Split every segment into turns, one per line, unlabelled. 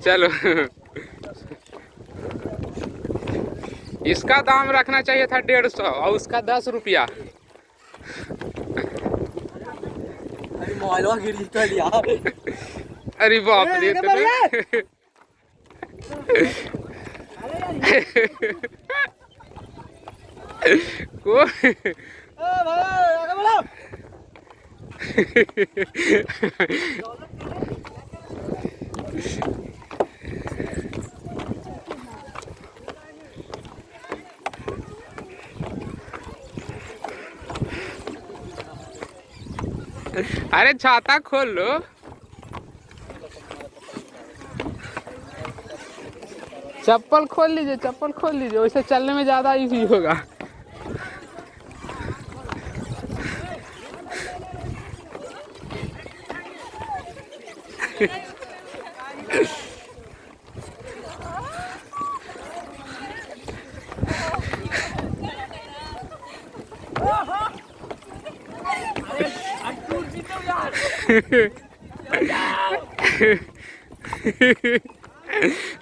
चलो इसका दाम रखना चाहिए था 150 और उसका 10 रुपया। अरे बाप रे को अरे छाता खोल लो। चप्पल खोल लीजिए, चप्पल खोल लीजिए, वैसे चलने में ज्यादा इजी होगा।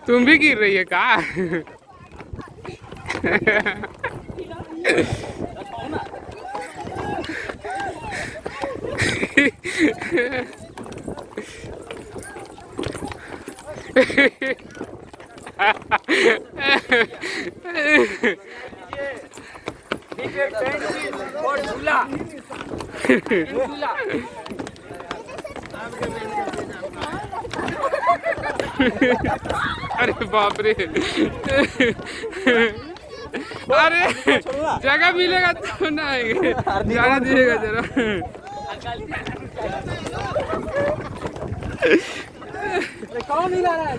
तुम भी गिर रही है का? अरे बाप रे अरे जगह मिलेगा तो ना आएंगे, जाने दीजिएगा जरा।
कौन हिला रहा है?